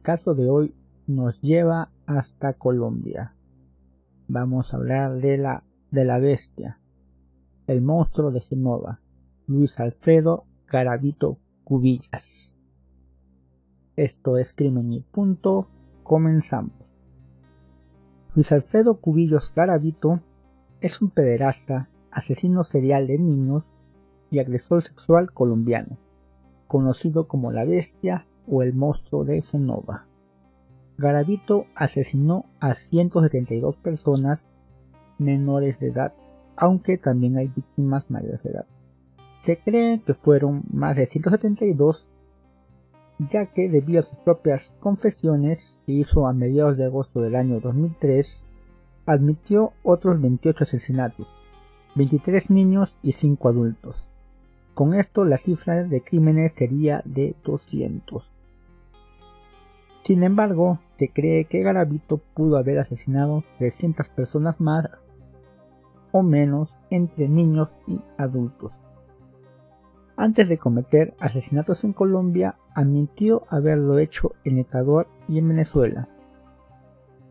caso de hoy nos lleva hasta Colombia. Vamos a hablar de la bestia, el monstruo de Génova, Luis Alfredo Garavito Cubillas. Esto es Crimen y Punto. Comenzamos. Luis Alfredo Cubillos Garavito es un pederasta, asesino serial de niños y agresor sexual colombiano, conocido como la bestia o el monstruo de Génova. Garavito asesinó a 172 personas menores de edad, aunque también hay víctimas mayores de edad. Se cree que fueron más de 172, ya que debido a sus propias confesiones que hizo a mediados de agosto del año 2003, admitió otros 28 asesinatos, 23 niños y 5 adultos. Con esto la cifra de crímenes sería de 200. Sin embargo, se cree que Garavito pudo haber asesinado 300 personas más o menos entre niños y adultos. Antes de cometer asesinatos en Colombia, admitió haberlo hecho en Ecuador y en Venezuela.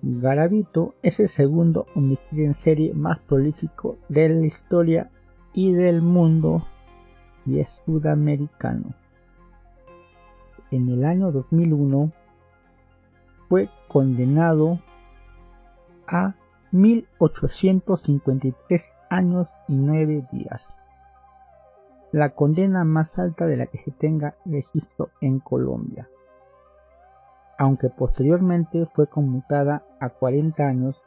Garavito es el segundo homicidio en serie más prolífico de la historia y del mundo y es sudamericano. En el año 2001 fue condenado a 1853 años y 9 días, la condena más alta de la que se tenga registro en Colombia, aunque posteriormente fue conmutada a 40 años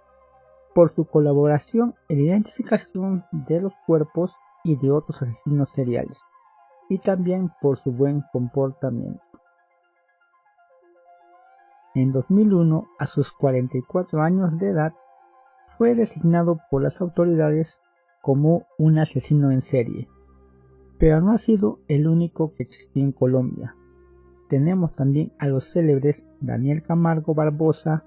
por su colaboración en la identificación de los cuerpos y de otros asesinos seriales, y también por su buen comportamiento. En 2001, a sus 44 años de edad, fue designado por las autoridades como un asesino en serie, pero no ha sido el único que existió en Colombia. Tenemos también a los célebres Daniel Camargo Barbosa,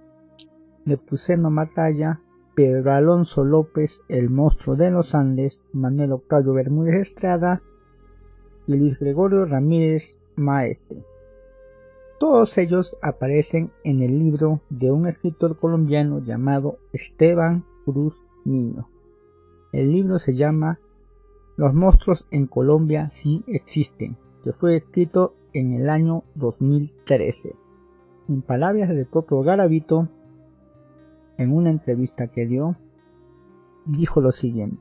Nepomuceno Matalla, Pedro Alonso López, el monstruo de los Andes, Manuel Octavio Bermúdez Estrada y Luis Gregorio Ramírez Maestre. Todos ellos aparecen en el libro de un escritor colombiano llamado Esteban Cruz Niño. El libro se llama Los monstruos en Colombia sí existen, que fue escrito en el año 2013. En palabras del propio Garavito, en una entrevista que dio, dijo lo siguiente: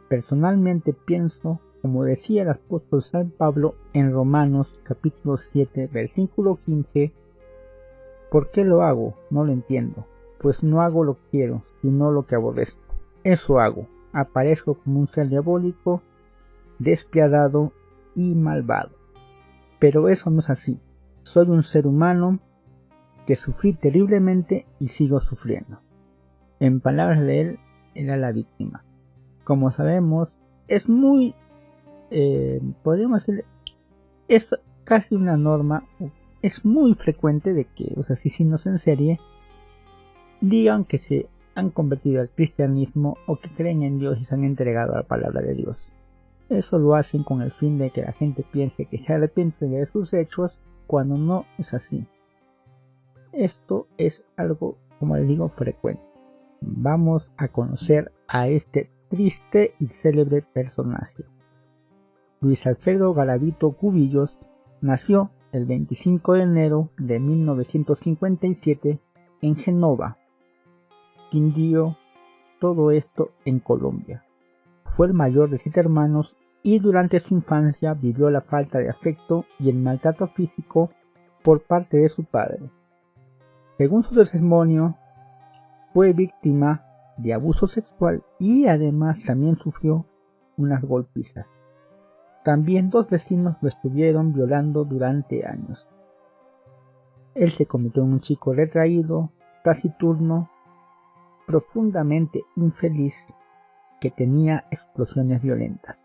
personalmente pienso, como decía el apóstol San Pablo en Romanos capítulo 7 versículo 15, ¿por qué lo hago? No lo entiendo, pues no hago lo que quiero, sino lo que aborrezco. Eso hago, aparezco como un ser diabólico, despiadado y malvado. Pero eso no es así, soy un ser humano que sufrí terriblemente y sigo sufriendo. En palabras de él, era la víctima. Como sabemos, es muy podríamos decir, es casi una norma, es muy frecuente de que los asesinos en serie digan que se han convertido al cristianismo o que creen en Dios y se han entregado a la palabra de Dios. Eso lo hacen con el fin de que la gente piense que se arrepiente de sus hechos, cuando no es así. Esto es algo, como les digo, frecuente. Vamos a conocer a este triste y célebre personaje. Luis Alfredo Garavito Cubillos nació el 25 de enero de 1957 en Génova, Quindío, todo esto en Colombia. Fue el mayor de 7 hermanos y durante su infancia vivió la falta de afecto y el maltrato físico por parte de su padre. Según su testimonio, fue víctima de abuso sexual y además también sufrió unas golpizas. También 2 vecinos lo estuvieron violando durante años. Él se convirtió en un chico retraído, taciturno, profundamente infeliz, que tenía explosiones violentas.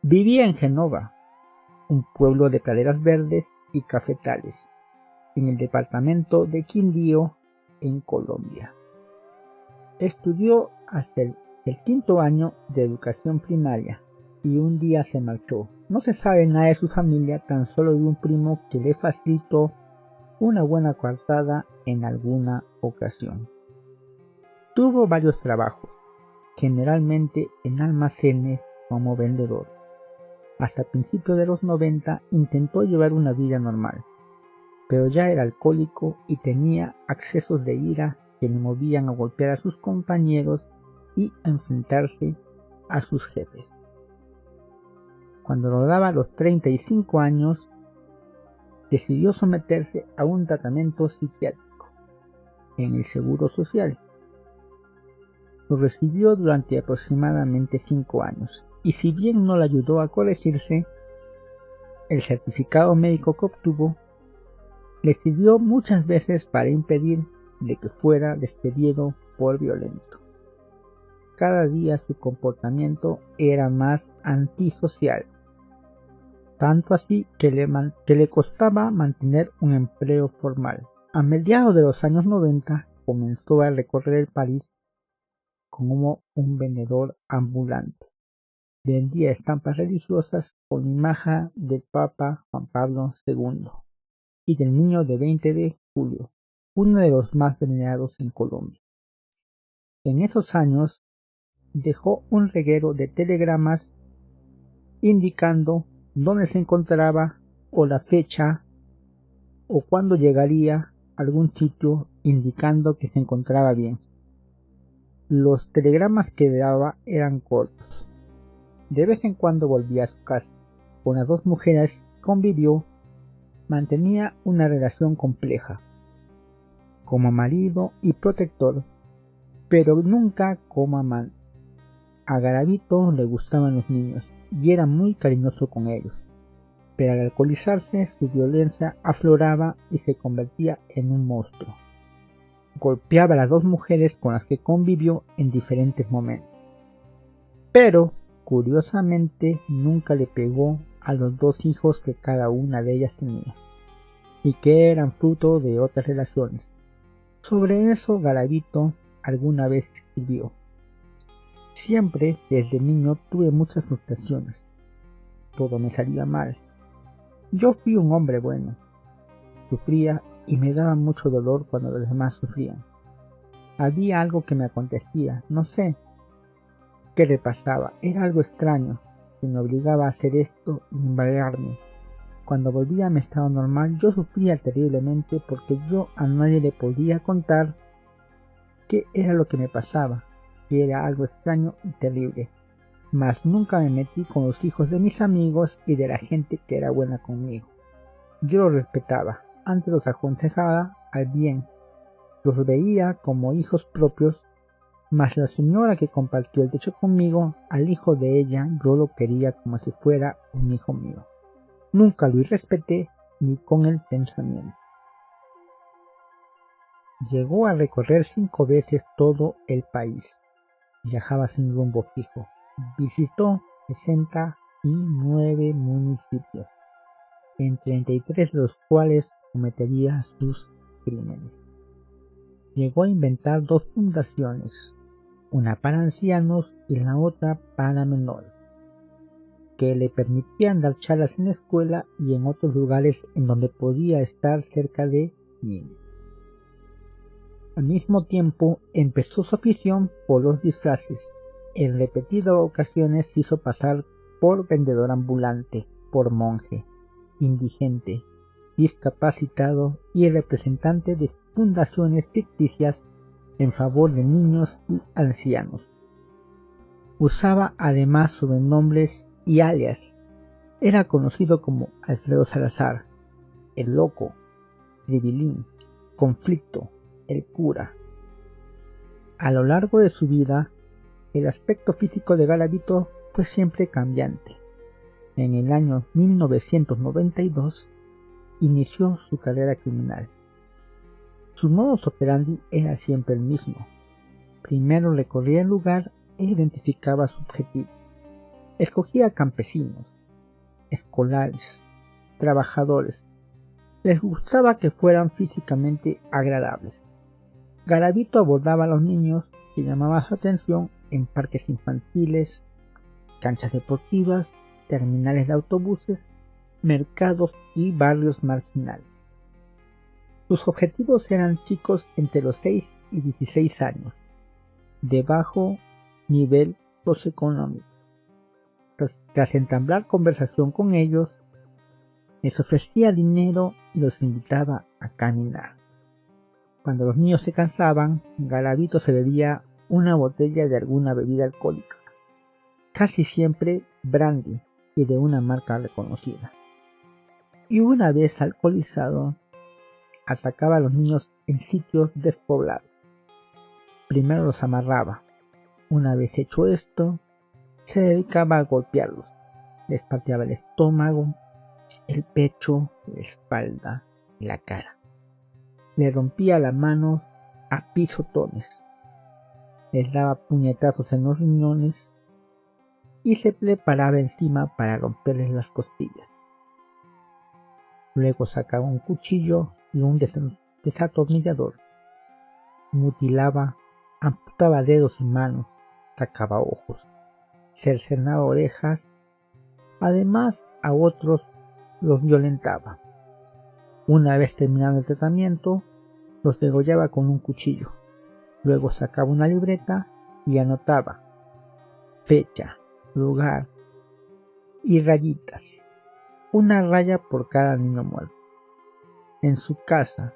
Vivía en Génova, un pueblo de praderas verdes y cafetales, en el departamento de Quindío, en Colombia. Estudió hasta el 5º año de educación primaria y un día se marchó. No se sabe nada de su familia, tan solo de un primo que le facilitó una buena coartada en alguna ocasión. Tuvo varios trabajos, generalmente en almacenes como vendedor. Hasta principios de los 90 intentó llevar una vida normal, pero ya era alcohólico y tenía accesos de ira que le movían a golpear a sus compañeros y a enfrentarse a sus jefes. Cuando rodaba los 35 años, decidió someterse a un tratamiento psiquiátrico en el Seguro Social. Lo recibió durante aproximadamente 5 años, y si bien no le ayudó a corregirse, el certificado médico que obtuvo le sirvió muchas veces para impedir de que fuera despedido por violento. Cada día su comportamiento era más antisocial, tanto así que le costaba mantener un empleo formal. A mediados de los años 90 comenzó a recorrer el país como un vendedor ambulante. Vendía estampas religiosas con la imagen del Papa Juan Pablo II y del niño de 20 de julio, uno de los más venerados en Colombia. En esos años dejó un reguero de telegramas indicando dónde se encontraba o la fecha o cuándo llegaría a algún sitio, indicando que se encontraba bien. Los telegramas que daba eran cortos. De vez en cuando volvía a su casa. Con las dos mujeres que convivió, mantenía una relación compleja, como marido y protector, pero nunca como amante. A Garavito le gustaban los niños y era muy cariñoso con ellos, pero al alcoholizarse su violencia afloraba y se convertía en un monstruo. Golpeaba a las dos mujeres con las que convivió en diferentes momentos, pero curiosamente nunca le pegó a los dos hijos que cada una de ellas tenía, y que eran fruto de otras relaciones. Sobre eso Garavito alguna vez escribió: siempre desde niño tuve muchas frustraciones, todo me salía mal. Yo fui un hombre bueno, sufría y me daba mucho dolor cuando los demás sufrían. Había algo que me acontecía, no sé qué le pasaba, era algo extraño que me obligaba a hacer esto y embargarme. Cuando volvía a mi estado normal yo sufría terriblemente porque yo a nadie le podía contar qué era lo que me pasaba, que era algo extraño y terrible. Mas nunca me metí con los hijos de mis amigos y de la gente que era buena conmigo. Yo los respetaba, antes los aconsejaba al bien, los veía como hijos propios, mas la señora que compartió el techo conmigo, al hijo de ella yo lo quería como si fuera un hijo mío. Nunca lo irrespeté ni con el pensamiento. Llegó a recorrer 5 veces todo el país. Viajaba sin rumbo fijo. Visitó 69 municipios, en 33 de los cuales cometería sus crímenes. Llegó a inventar 2 fundaciones, una para ancianos y la otra para menores, que le permitían dar charlas en la escuela y en otros lugares en donde podía estar cerca de niños. Al mismo tiempo empezó su afición por los disfraces. En repetidas ocasiones se hizo pasar por vendedor ambulante, por monje, indigente, discapacitado y representante de fundaciones ficticias en favor de niños y ancianos. Usaba además sobrenombres y alias. Era conocido como Alfredo Salazar, el Loco, Tribilín, Conflicto, el Cura. A lo largo de su vida, el aspecto físico de Garavito fue siempre cambiante. En el año 1992 inició su carrera criminal. Su modus operandi era siempre el mismo. Primero recorría el lugar e identificaba su objetivo. Escogía campesinos, escolares, trabajadores. Les gustaba que fueran físicamente agradables. Garavito abordaba a los niños y llamaba su atención en parques infantiles, canchas deportivas, terminales de autobuses, mercados y barrios marginales. Sus objetivos eran chicos entre los 6 y 16 años, de bajo nivel socioeconómico. Tras entablar conversación con ellos, les ofrecía dinero y los invitaba a caminar. Cuando los niños se cansaban, Garavito se bebía una botella de alguna bebida alcohólica, casi siempre brandy y de una marca reconocida. Y una vez alcoholizado, atacaba a los niños en sitios despoblados. Primero los amarraba. Una vez hecho esto, se dedicaba a golpearlos. Les pateaba el estómago, el pecho, la espalda y la cara. Le rompía las manos a pisotones. Les daba puñetazos en los riñones y se preparaba encima para romperles las costillas. Luego sacaba un cuchillo y un desatornillador. Mutilaba, amputaba dedos y manos, sacaba ojos, cercenaba orejas. Además, a otros los violentaba. Una vez terminado el tratamiento, los degollaba con un cuchillo. Luego sacaba una libreta y anotaba fecha, lugar y rayitas. Una raya por cada niño muerto. En su casa,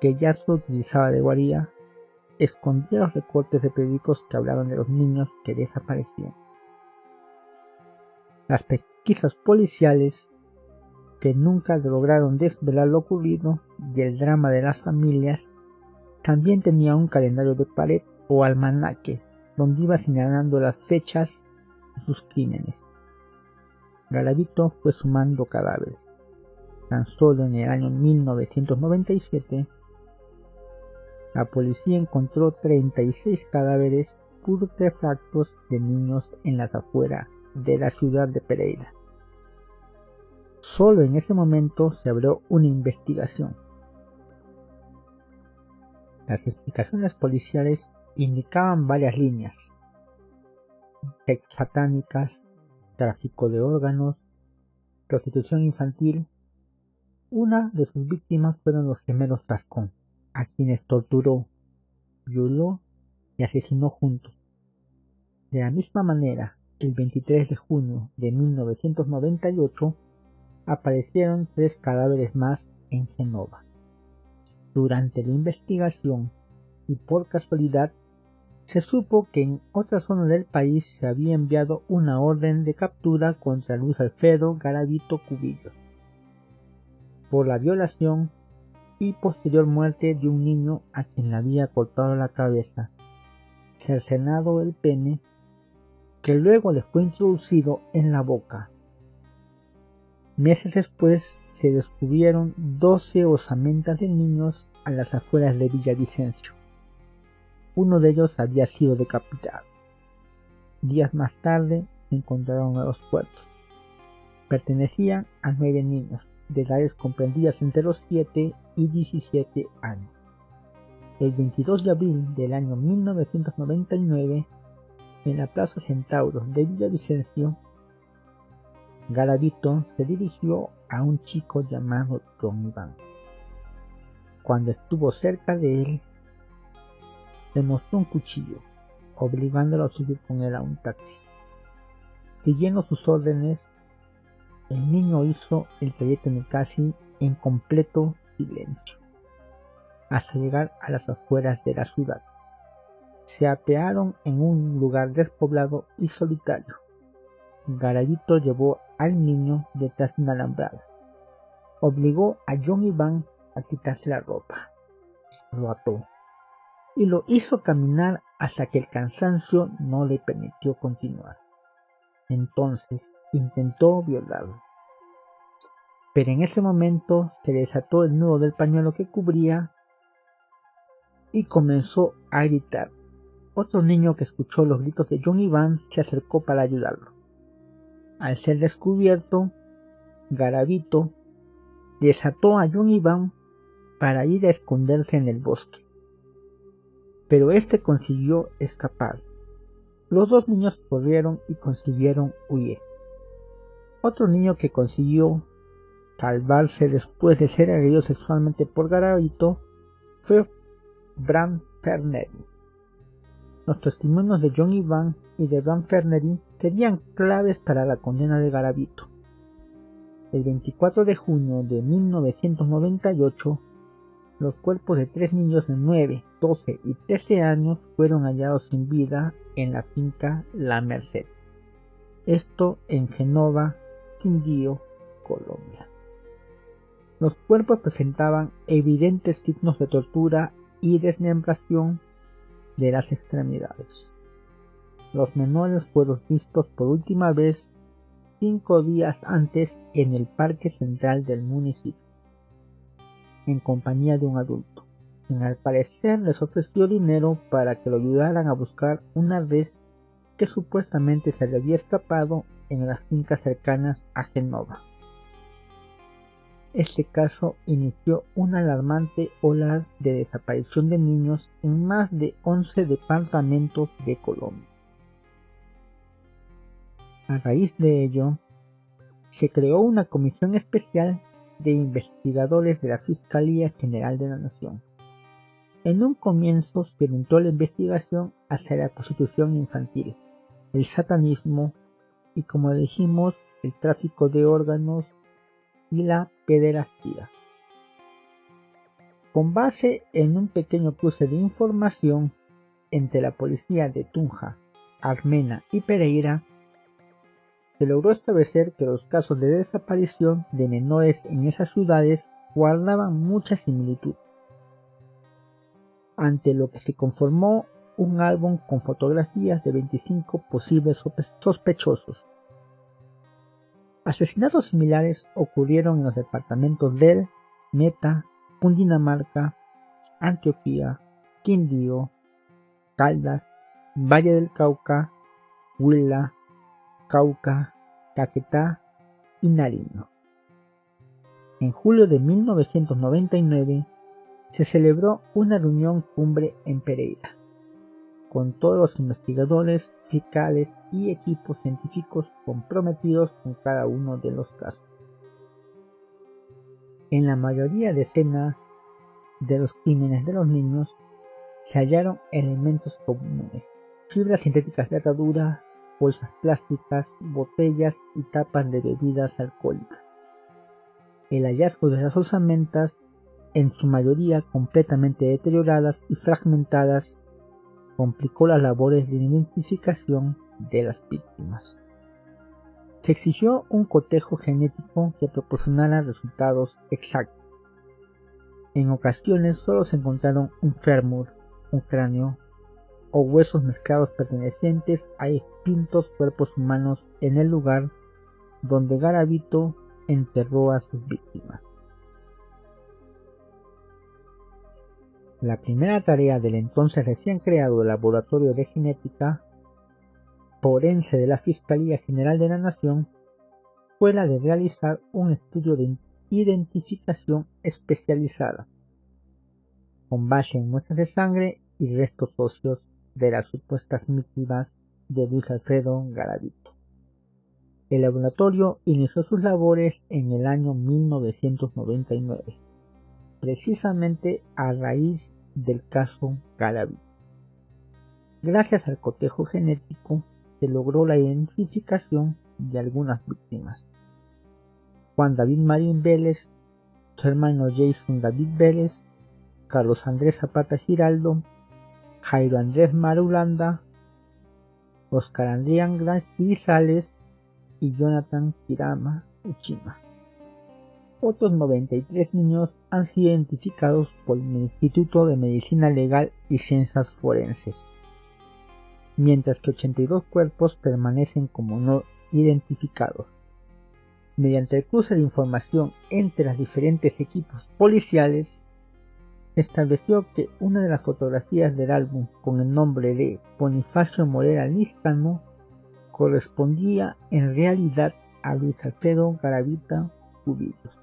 que ya se utilizaba de guarida, escondía los recortes de periódicos que hablaban de los niños que desaparecían. Las pesquisas policiales, que nunca lograron desvelar lo ocurrido, y el drama de las familias, también tenía un calendario de pared o almanaque donde iba señalando las fechas de sus crímenes. Garavito fue sumando cadáveres. Tan solo en el año 1997, la policía encontró 36 cadáveres putrefactos de niños en las afueras de la ciudad de Pereira. Solo en ese momento se abrió una investigación. Las explicaciones policiales indicaban varias líneas: sectas satánicas, tráfico de órganos, prostitución infantil. Una de sus víctimas fueron los gemelos Tascón, a quienes torturó, violó y asesinó juntos. De la misma manera, el 23 de junio de 1998 aparecieron 3 cadáveres más en Génova. Durante la investigación, y por casualidad, se supo que en otra zona del país se había enviado una orden de captura contra Luis Alfredo Garavito Cubillos por la violación y posterior muerte de un niño a quien le había cortado la cabeza, cercenado el pene, que luego le fue introducido en la boca. Meses después se descubrieron 12 osamentas de niños a las afueras de Villavicencio. Uno de ellos había sido decapitado. Días más tarde se encontraron nuevos cuerpos. Pertenecían a 9 niños, de edades comprendidas entre los 7 y 17 años. El 22 de abril del año 1999, en la Plaza Centauros de Villavicencio, Garavito se dirigió a un chico llamado John Iván. Cuando estuvo cerca de él, le mostró un cuchillo, obligándolo a subir con él a un taxi. Siguiendo sus órdenes, el niño hizo el trayecto en el taxi en completo silencio, hasta llegar a las afueras de la ciudad. Se apearon en un lugar despoblado y solitario. Garavito llevó al niño detrás de una alambrada. Obligó a John Iván a quitarse la ropa. Lo ató y lo hizo caminar hasta que el cansancio no le permitió continuar. Entonces intentó violarlo. Pero en ese momento se desató el nudo del pañuelo que cubría y comenzó a gritar. Otro niño que escuchó los gritos de John Iván se acercó para ayudarlo. Al ser descubierto, Garavito desató a John Iván para ir a esconderse en el bosque. Pero este consiguió escapar. Los 2 niños corrieron y consiguieron huir. Otro niño que consiguió salvarse después de ser agredido sexualmente por Garavito fue Bram Ferneri. Los testimonios de John Iván y de Bram Ferneri serían claves para la condena de Garavito. El 24 de junio de 1998, los cuerpos de 3 niños de 9, 12 y 13 años fueron hallados sin vida en la finca La Merced. Esto en Génova, Quindío, Colombia. Los cuerpos presentaban evidentes signos de tortura y desmembración de las extremidades. Los menores fueron vistos por última vez 5 días antes en el parque central del municipio, en compañía de un adulto, quien al parecer les ofreció dinero para que lo ayudaran a buscar una res que supuestamente se le había escapado en las fincas cercanas a Génova. Este caso inició una alarmante ola de desaparición de niños en más de 11 departamentos de Colombia. A raíz de ello, se creó una comisión especial de investigadores de la Fiscalía General de la Nación. En un comienzo se orientó la investigación hacia la prostitución infantil, el satanismo y, como dijimos, el tráfico de órganos y la pederastía. Con base en un pequeño cruce de información entre la policía de Tunja, Armenia y Pereira, se logró establecer que los casos de desaparición de menores en esas ciudades guardaban mucha similitud, ante lo que se conformó un álbum con fotografías de 25 posibles sospechosos. Asesinatos similares ocurrieron en los departamentos del Meta, Cundinamarca, Antioquia, Quindío, Caldas, Valle del Cauca, Huila, Cauca, Caquetá y Nariño. En julio de 1999 se celebró una reunión cumbre en Pereira, con todos los investigadores, fiscales y equipos científicos comprometidos con cada uno de los casos. En la mayoría de escenas de los crímenes de los niños se hallaron elementos comunes: fibras sintéticas de atadura, bolsas plásticas, botellas y tapas de bebidas alcohólicas. El hallazgo de las osamentas, en su mayoría completamente deterioradas y fragmentadas, complicó las labores de identificación de las víctimas. Se exigió un cotejo genético que proporcionara resultados exactos. En ocasiones solo se encontraron un fémur, un cráneo o huesos mezclados pertenecientes a extintos cuerpos humanos en el lugar donde Garavito enterró a sus víctimas. La primera tarea del entonces recién creado Laboratorio de Genética Forense de la Fiscalía General de la Nación fue la de realizar un estudio de identificación especializada, con base en muestras de sangre y restos óseos de las supuestas víctimas de Luis Alfredo Garavito. El laboratorio inició sus labores en el año 1999, precisamente a raíz del caso Garavito. Gracias al cotejo genético se logró la identificación de algunas víctimas: Juan David Marín Vélez, su hermano Jason David Vélez, Carlos Andrés Zapata Giraldo, Jairo Andrés Marulanda, Oscar Adrián Grisales y Jonathan Kirama Uchima. Otros 93 niños han sido identificados por el Instituto de Medicina Legal y Ciencias Forenses, mientras que 82 cuerpos permanecen como no identificados. Mediante el cruce de información entre los diferentes equipos policiales, se estableció que una de las fotografías del álbum con el nombre de Bonifacio Morera Lizcano correspondía en realidad a Luis Alfredo Garavito Cubillos.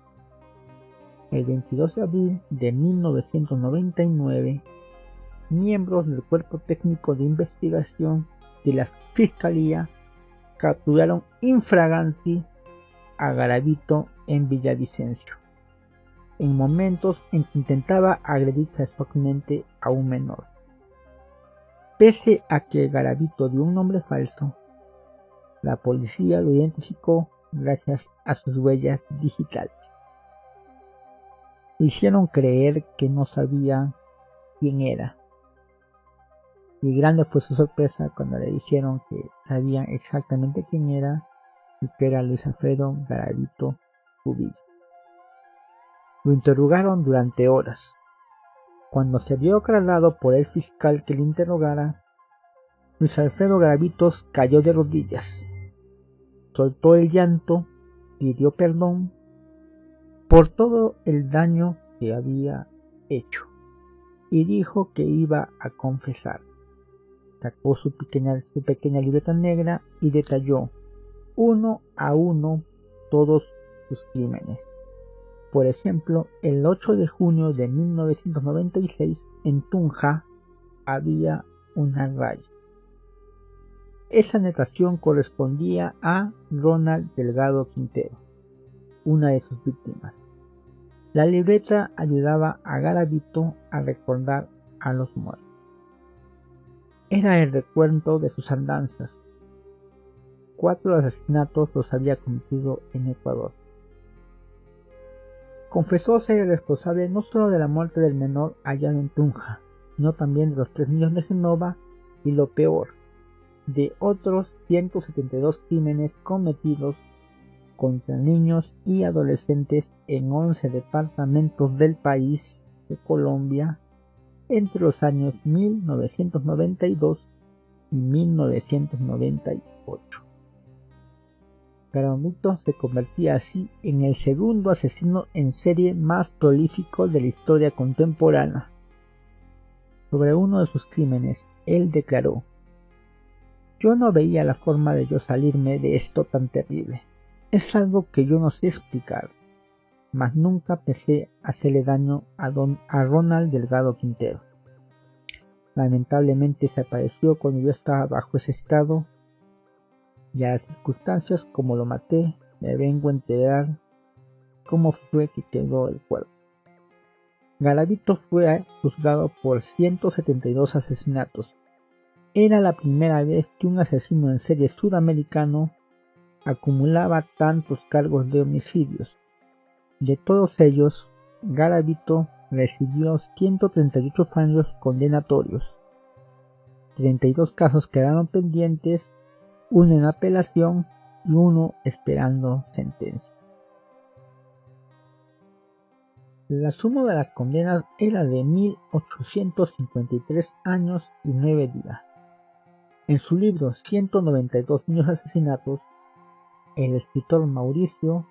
El 22 de abril de 1999, miembros del Cuerpo Técnico de Investigación de la Fiscalía capturaron in flagranti a Garavito en Villavicencio, en momentos en que intentaba agredir sexualmente a un menor. Pese a que Garavito dio un nombre falso, la policía lo identificó gracias a sus huellas digitales. Le hicieron creer que no sabían quién era. Y grande fue su sorpresa cuando le dijeron que sabían exactamente quién era y que era Luis Alfredo Garavito Cubillo. Lo interrogaron durante horas. Cuando se vio aclarado por el fiscal que le interrogara, Luis Alfredo Garavitos cayó de rodillas, soltó el llanto, pidió perdón por todo el daño que había hecho y dijo que iba a confesar. Sacó su pequeña libreta negra y detalló uno a uno todos sus crímenes. Por ejemplo, el 8 de junio de 1996 en Tunja había una raya. Esa anotación correspondía a Ronald Delgado Quintero, una de sus víctimas. La libreta ayudaba a Garavito a recordar a los muertos. Era el recuento de sus andanzas. 4 asesinatos los había cometido en Ecuador. Confesó ser el responsable no solo de la muerte del menor allá en Tunja, sino también de los 3 niños de Génova y, lo peor, de otros 172 crímenes cometidos contra niños y adolescentes en 11 departamentos del país de Colombia entre los años 1992 y 1998. Garavito se convertía así en el segundo asesino en serie más prolífico de la historia contemporánea. Sobre uno de sus crímenes, él declaró: "Yo no veía la forma de yo salirme de esto tan terrible. Es algo que yo no sé explicar, mas nunca pensé hacerle daño a Ronald Delgado Quintero. Lamentablemente desapareció cuando yo estaba bajo ese estado, y a las circunstancias como lo maté, me vengo a enterar cómo fue que quedó el cuerpo". Garavito fue juzgado por 172 asesinatos. Era la primera vez que un asesino en serie sudamericano acumulaba tantos cargos de homicidios. De todos ellos, Garavito recibió 138 fallos condenatorios. 32 casos quedaron pendientes, uno en apelación y uno esperando sentencia. La suma de las condenas era de 1853 años y 9 días. En su libro 192 niños asesinatos, el escritor Mauricio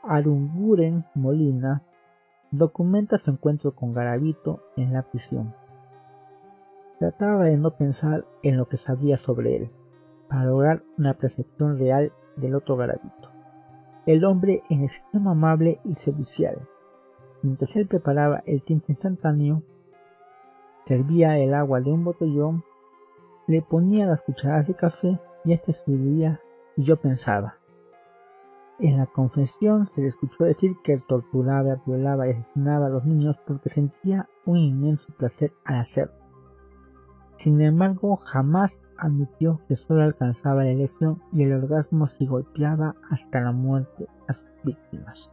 Aranguren Molina documenta su encuentro con Garavito en la prisión. Trataba de no pensar en lo que sabía sobre él, para lograr una percepción real del otro Garavito, el hombre en extremo amable y servicial. Mientras él preparaba el tinto instantáneo, servía el agua de un botellón, le ponía las cucharadas de café y este escribía, y yo pensaba. En la confesión se le escuchó decir que torturaba, violaba y asesinaba a los niños porque sentía un inmenso placer al hacerlo. Sin embargo, jamás admitió que solo alcanzaba la elección y el orgasmo si golpeaba hasta la muerte a sus víctimas.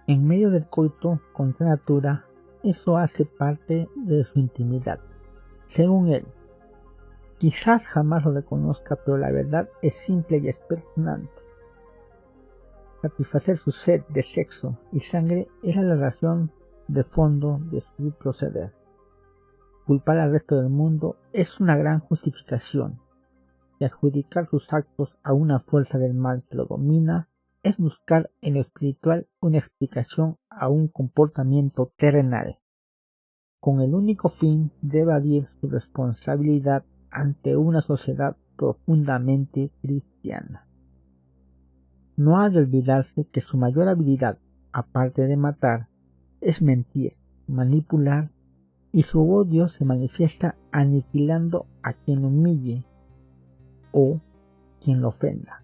En medio del coito contra natura, eso hace parte de su intimidad. Según él, quizás jamás lo reconozca, pero la verdad es simple y espeluznante. Satisfacer su sed de sexo y sangre era la razón de fondo de su proceder. Culpar al resto del mundo es una gran justificación, y adjudicar sus actos a una fuerza del mal que lo domina es buscar en lo espiritual una explicación a un comportamiento terrenal, con el único fin de evadir su responsabilidad ante una sociedad profundamente cristiana. No ha de olvidarse que su mayor habilidad, aparte de matar, es mentir, manipular, y su odio se manifiesta aniquilando a quien humille o quien lo ofenda.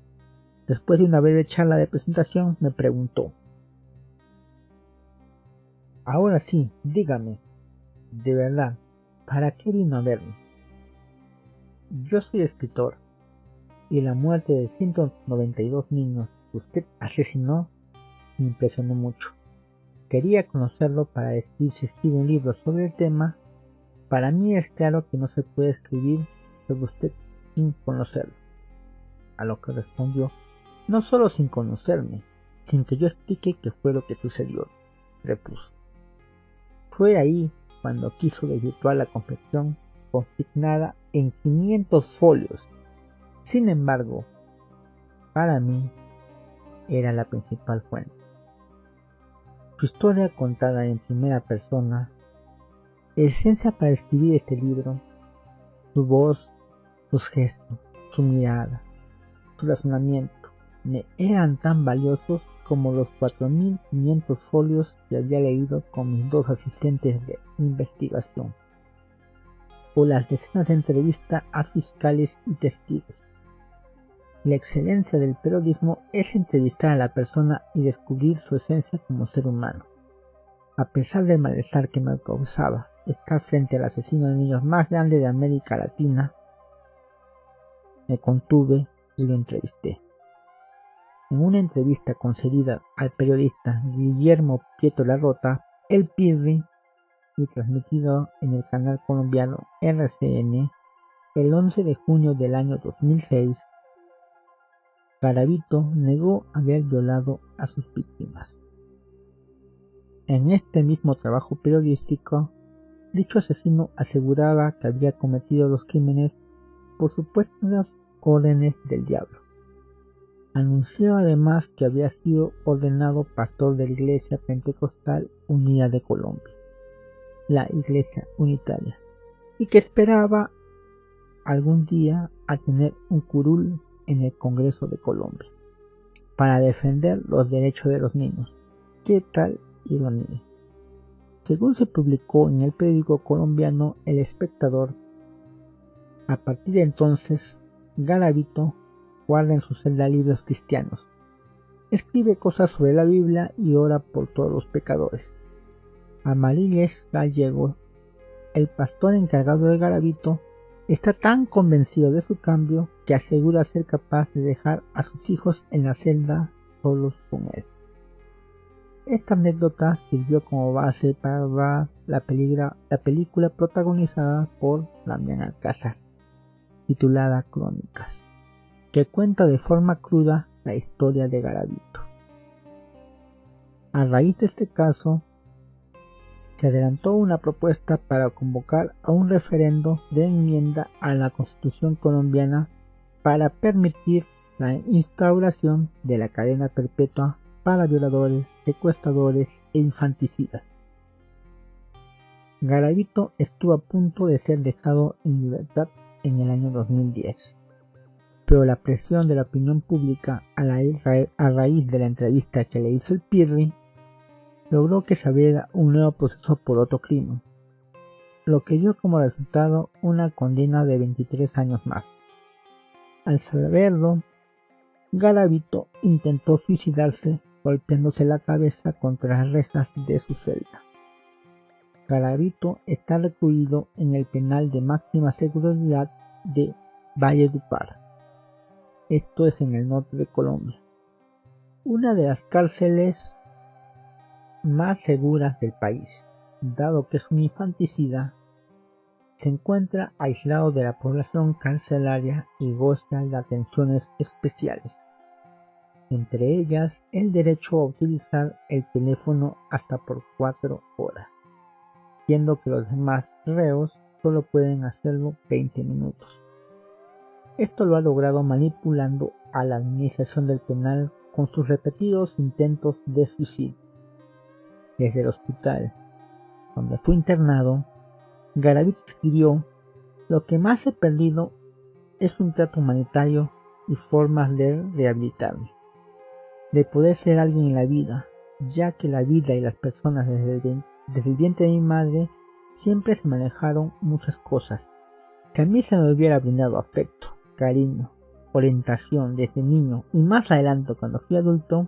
Después de una breve charla de presentación, me preguntó: ahora sí, dígame, de verdad, ¿para qué vino a verme? Yo soy escritor, y la muerte de 192 niños que usted asesinó me impresionó mucho. Quería conocerlo para decir si escribe un libro sobre el tema. Para mí es claro que no se puede escribir sobre usted sin conocerlo. A lo que respondió: no solo sin conocerme, sin que yo explique qué fue lo que sucedió, repuso. Fue ahí cuando quiso desvirtuar la confesión consignada en 500 folios. Sin embargo, para mí era la principal fuente. Su historia contada en primera persona, esencia para escribir este libro, su voz, sus gestos, su mirada, su razonamiento, me eran tan valiosos como los 4.500 folios que había leído con mis 2 asistentes de investigación, o las decenas de entrevistas a fiscales y testigos. La excelencia del periodismo es entrevistar a la persona y descubrir su esencia como ser humano. A pesar del malestar que me causaba estar frente al asesino de niños más grande de América Latina, me contuve y lo entrevisté. En una entrevista concedida al periodista Guillermo Prieto Larrota, el Pirri, y transmitido en el canal colombiano RCN el 11 de junio del año 2006, Garavito negó haber violado a sus víctimas. En este mismo trabajo periodístico, dicho asesino aseguraba que había cometido los crímenes por supuestas órdenes del diablo. Anunció además que había sido ordenado pastor de la Iglesia Pentecostal Unida de Colombia, la Iglesia Unitaria, y que esperaba algún día a tener un curul en el Congreso de Colombia para defender los derechos de los niños. ¿Qué tal ironía? Según se publicó en el periódico colombiano El Espectador, a partir de entonces, Garavito guarda en su celda libros cristianos, escribe cosas sobre la Biblia y ora por todos los pecadores. Amariles Gallego, el pastor encargado de Garavito, está tan convencido de su cambio que asegura ser capaz de dejar a sus hijos en la celda solos con él. Esta anécdota sirvió como base para la película protagonizada por Damián Alcázar, titulada Crónicas, que cuenta de forma cruda la historia de Garavito. A raíz de este caso, se adelantó una propuesta para convocar a un referendo de enmienda a la Constitución colombiana para permitir la instauración de la cadena perpetua para violadores, secuestradores e infanticidas. Garavito estuvo a punto de ser dejado en libertad en el año 2010, pero la presión de la opinión pública a raíz de la entrevista que le hizo el Pirri logró que se abriera un nuevo proceso por otro crimen, lo que dio como resultado una condena de 23 años más. Al saberlo, Garavito intentó suicidarse golpeándose la cabeza contra las rejas de su celda. Garavito está recluido en el penal de máxima seguridad de Valledupar. Esto es en el norte de Colombia, una de las cárceles más seguras del país, dado que es un infanticida. Se encuentra aislado de la población carcelaria y goza de atenciones especiales, entre ellas el derecho a utilizar el teléfono hasta por 4 horas, siendo que los demás reos solo pueden hacerlo 20 minutos. Esto lo ha logrado manipulando a la administración del penal con sus repetidos intentos de suicidio. Desde el hospital donde fue internado, Garavito escribió: lo que más he perdido es un trato humanitario y formas de rehabilitarme, de poder ser alguien en la vida, ya que la vida y las personas desde el vientre de mi madre siempre se manejaron muchas cosas. Que a mí se me hubiera brindado afecto, cariño, orientación desde niño y más adelante cuando fui adulto,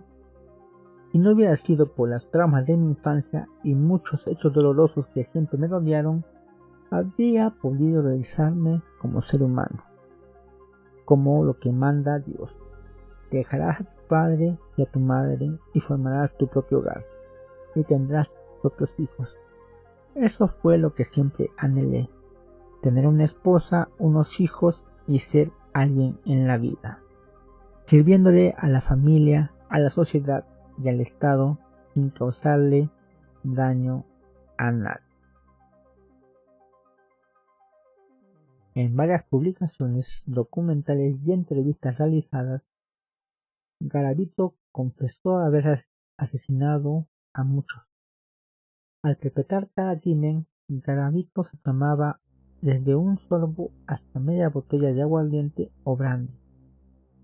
si no hubiera sido por las traumas de mi infancia y muchos hechos dolorosos que siempre me rodearon, habría podido realizarme como ser humano, como lo que manda Dios. Dejarás a tu padre y a tu madre y formarás tu propio hogar y tendrás tus propios hijos. Eso fue lo que siempre anhelé, tener una esposa, unos hijos y ser alguien en la vida, sirviéndole a la familia, a la sociedad y al Estado sin causarle daño a nadie. En varias publicaciones, documentales y entrevistas realizadas, Garavito confesó haber asesinado a muchos. Al interpretar cada crimen, Garavito se tomaba desde un sorbo hasta media botella de aguardiente o brandy.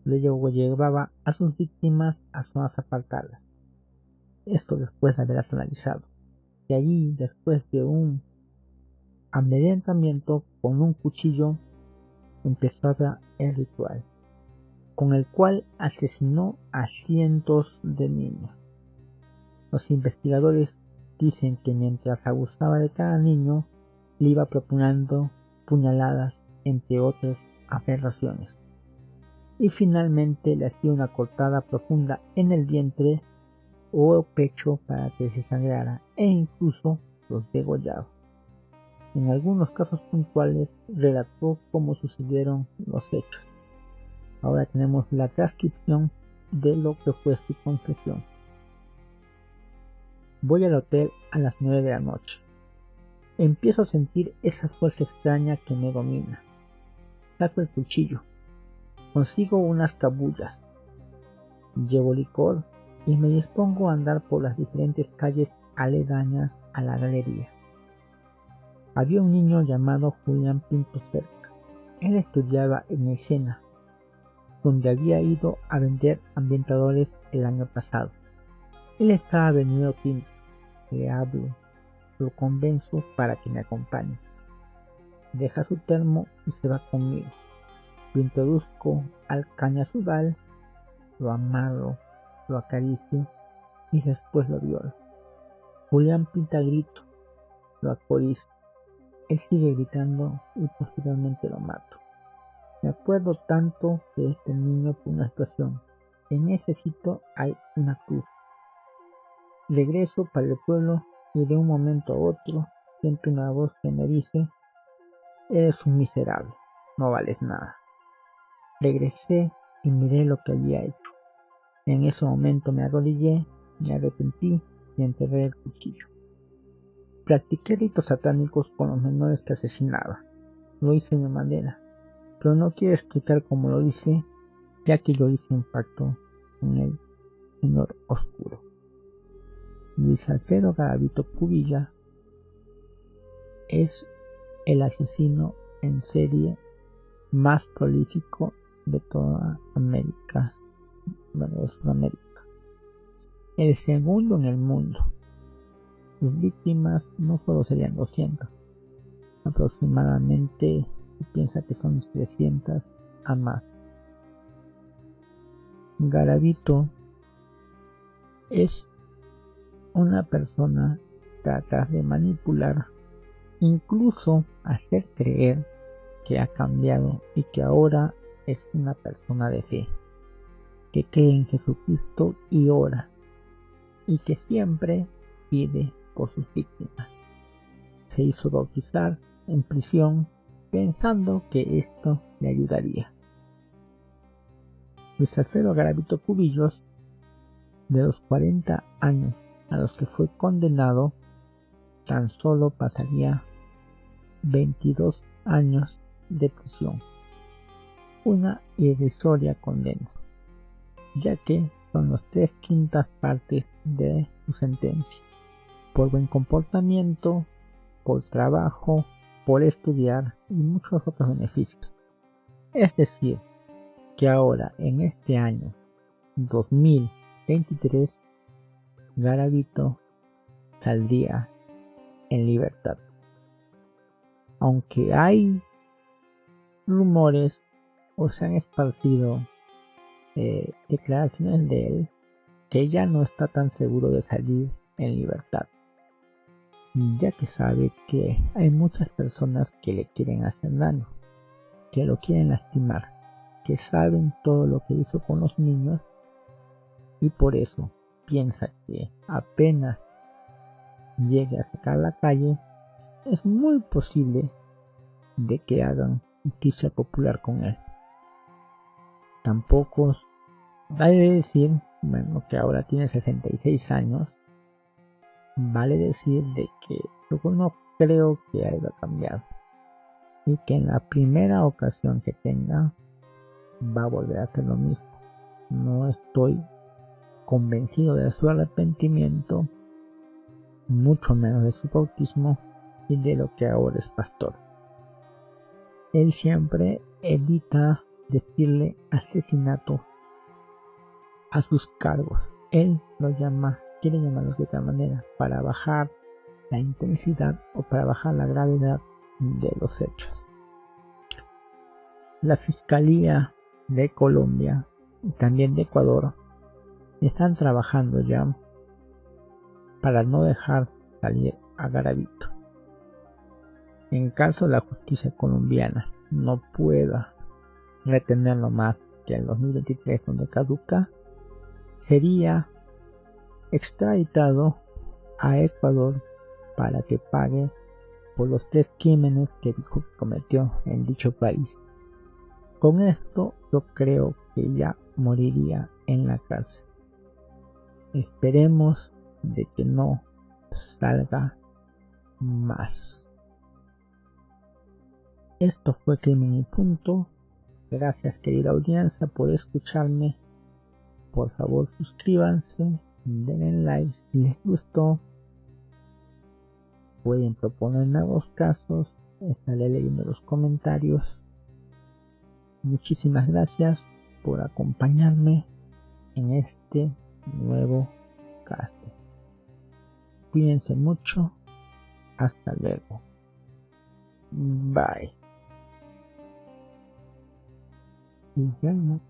Luego llevaba a sus víctimas a zonas apartadas. Esto después de haberlas analizado. Y allí, después de un amedrentamiento con un cuchillo, empezaba el ritual, con el cual asesinó a cientos de niños. Los investigadores dicen que mientras abusaba de cada niño, le iba propinando puñaladas, entre otras aberraciones. Y finalmente le hacía una cortada profunda en el vientre o pecho para que se sangrara e incluso los degollaba. En algunos casos puntuales relató cómo sucedieron los hechos. Ahora tenemos la transcripción de lo que fue su confesión. Voy al hotel a las 9 de la noche. Empiezo a sentir esa fuerza extraña que me domina. Saco el cuchillo. Consigo unas cabullas. Llevo licor y me dispongo a andar por las diferentes calles aledañas a la galería. Había un niño llamado Julián Pinto cerca. Él estudiaba en el SENA, donde había ido a vender ambientadores el año pasado. Él estaba venido tinto. Le hablo, lo convenzo para que me acompañe. Deja su termo y se va conmigo. Lo introduzco al cañazudal, lo amarro, lo acaricio y después lo violo. Julián pinta grito, lo acorizo. Él sigue gritando y posteriormente lo mato. Me acuerdo tanto de este niño por una situación. En ese sitio hay una cruz. Regreso para el pueblo y de un momento a otro siento una voz que me dice: eres un miserable, no vales nada. Regresé y miré lo que había hecho. En ese momento me arrodillé, me arrepentí y enterré el cuchillo. Practiqué ritos satánicos con los menores que asesinaba. Lo hice de manera, pero no quiero explicar cómo lo hice, ya que lo hice en pacto con el Señor Oscuro. Luis Alfredo Garavito Cubillas es el asesino en serie más prolífico de toda América, de Sudamérica. El segundo en el mundo. Sus víctimas no solo serían 200, aproximadamente se piensa que son 300 a más. Garavito es una persona capaz de manipular, incluso hacer creer que ha cambiado y que ahora es una persona de fe, que cree en Jesucristo y ora, y que siempre pide por sus víctimas. Se hizo bautizar en prisión pensando que esto le ayudaría. Luis Alfredo Garavito Cubillos, de los 40 años a los que fue condenado, tan solo pasaría 22 años de prisión, una irrisoria condena, ya que son las 3/5 partes de su sentencia, por buen comportamiento, por trabajo, por estudiar y muchos otros beneficios. Es decir, que ahora en este año 2023 Garavito saldría en libertad. Aunque hay rumores o se han esparcido declaraciones de él que ya no está tan seguro de salir en libertad, ya que sabe que hay muchas personas que le quieren hacer daño, que lo quieren lastimar, que saben todo lo que hizo con los niños, y por eso piensa que apenas llegue a sacar a la calle, es muy posible de que hagan justicia popular con él. Tampoco vale decir, bueno, que ahora tiene 66 años, vale decir de que yo no creo que haya cambiado y que en la primera ocasión que tenga va a volver a hacer lo mismo. No estoy convencido de su arrepentimiento, mucho menos de su bautismo y de lo que ahora es pastor. Él siempre evita decirle asesinato a sus cargos. Él lo llama, quiere llamarlo de otra manera, para bajar la intensidad o para bajar la gravedad de los hechos. La Fiscalía de Colombia y también de Ecuador están trabajando ya para no dejar salir a Garavito. En caso la justicia colombiana no pueda retenerlo más que el 2023, donde caduca, sería extraditado a Ecuador para que pague por los 3 crímenes que dijo que cometió en dicho país. Con esto yo creo que ya moriría en la cárcel. Esperemos de que no salga más. Esto fue Crimen y Punto. Gracias, querida audiencia, por escucharme. Por favor, suscríbanse, denle like si les gustó. Pueden proponer nuevos casos, estaré leyendo los comentarios. Muchísimas gracias por acompañarme en este nuevo caso. Cuídense mucho. Hasta luego. Bye. Y ya no.